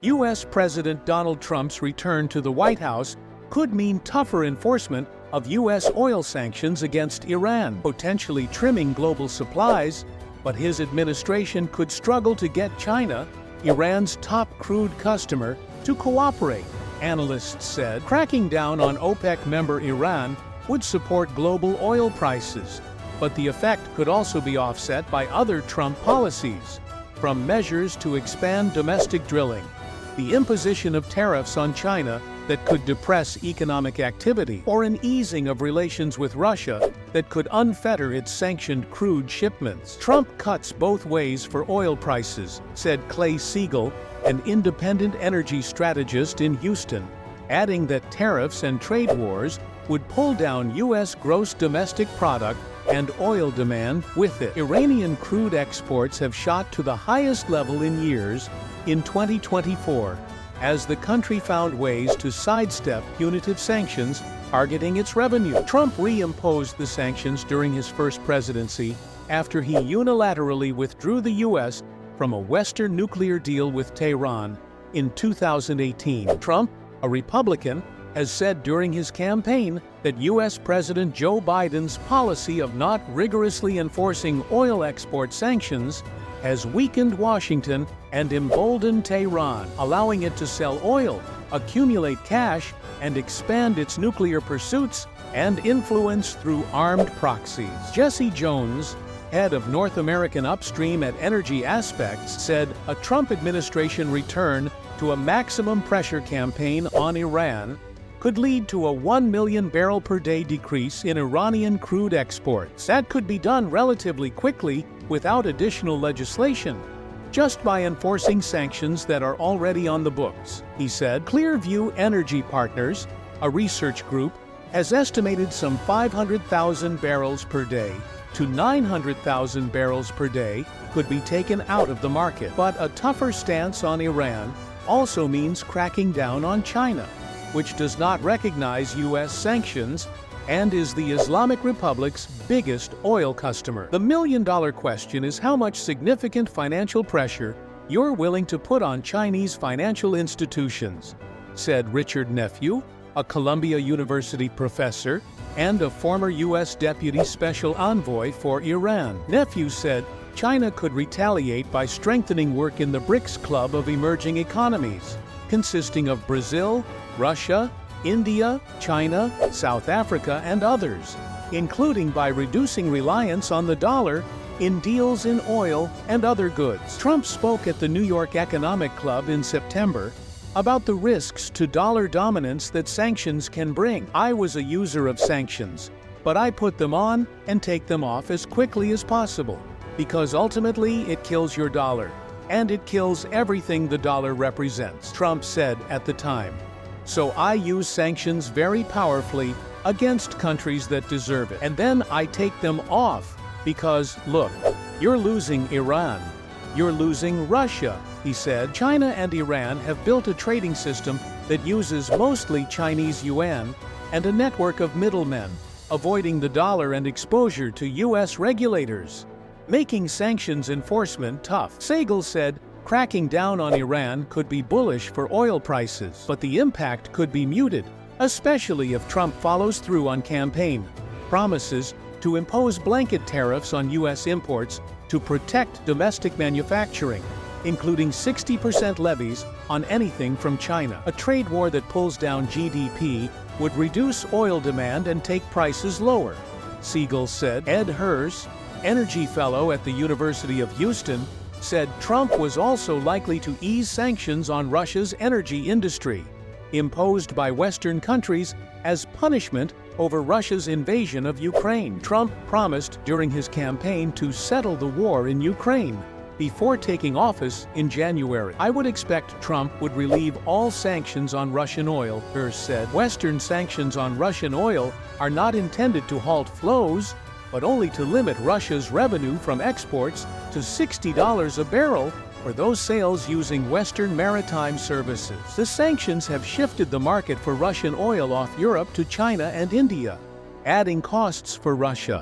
U.S. President Donald Trump's return to the White House could mean tougher enforcement of U.S. oil sanctions against Iran, potentially trimming global supplies, but his administration could struggle to get China, Iran's top crude customer, to cooperate. Analysts said cracking down on OPEC member Iran would support global oil prices, but the effect could also be offset by other Trump policies, from measures to expand domestic drilling, the imposition of tariffs on China that could depress economic activity, or an easing of relations with Russia that could unfetter its sanctioned crude shipments. Trump cuts both ways for oil prices, said Clay Siegel, an independent energy strategist in Houston, adding that tariffs and trade wars would pull down U.S. gross domestic product and oil demand with it. Iranian crude exports have shot to the highest level in years in 2024, as the country found ways to sidestep punitive sanctions targeting its revenue. Trump reimposed the sanctions during his first presidency after he unilaterally withdrew the U.S. from a Western nuclear deal with Tehran in 2018. Trump, a Republican, has said during his campaign that U.S. President Joe Biden's policy of not rigorously enforcing oil export sanctions has weakened Washington and emboldened Tehran, allowing it to sell oil, accumulate cash, and expand its nuclear pursuits and influence through armed proxies. Jesse Jones, head of North American Upstream at Energy Aspects, said a Trump administration return to a maximum pressure campaign on Iran could lead to a 1 million barrel per day decrease in Iranian crude exports. That could be done relatively quickly without additional legislation, just by enforcing sanctions that are already on the books, he said. Clearview Energy Partners, a research group, has estimated some 500,000 barrels per day to 900,000 barrels per day could be taken out of the market. But a tougher stance on Iran also means cracking down on China, which does not recognize U.S. sanctions and is the Islamic Republic's biggest oil customer. The million-dollar question is how much significant financial pressure you're willing to put on Chinese financial institutions, said Richard Nephew, a Columbia University professor and a former U.S. Deputy Special Envoy for Iran. Nephew said China could retaliate by strengthening work in the BRICS Club of emerging economies, consisting of Brazil, Russia, India, China, South Africa, and others, including by reducing reliance on the dollar in deals in oil and other goods. Trump spoke at the New York Economic Club in September about the risks to dollar dominance that sanctions can bring. I was a user of sanctions, but I put them on and take them off as quickly as possible, because ultimately it kills your dollar, and it kills everything the dollar represents, Trump said at the time. So I use sanctions very powerfully against countries that deserve it. And then I take them off because, look, you're losing Iran. You're losing Russia, he said. China and Iran have built a trading system that uses mostly Chinese yuan and a network of middlemen, avoiding the dollar and exposure to U.S. regulators, making sanctions enforcement tough. Siegel said cracking down on Iran could be bullish for oil prices, but the impact could be muted, especially if Trump follows through on campaign promises to impose blanket tariffs on U.S. imports to protect domestic manufacturing, including 60% levies on anything from China. A trade war that pulls down GDP would reduce oil demand and take prices lower, Siegel said. Ed Hers, energy fellow at the University of Houston, said Trump was also likely to ease sanctions on Russia's energy industry, imposed by Western countries as punishment over Russia's invasion of Ukraine. Trump promised during his campaign to settle the war in Ukraine before taking office in January. I would expect Trump would relieve all sanctions on Russian oil, Hers said. Western sanctions on Russian oil are not intended to halt flows, but only to limit Russia's revenue from exports to $60 a barrel for those sales using Western maritime services. The sanctions have shifted the market for Russian oil off Europe to China and India, adding costs for Russia.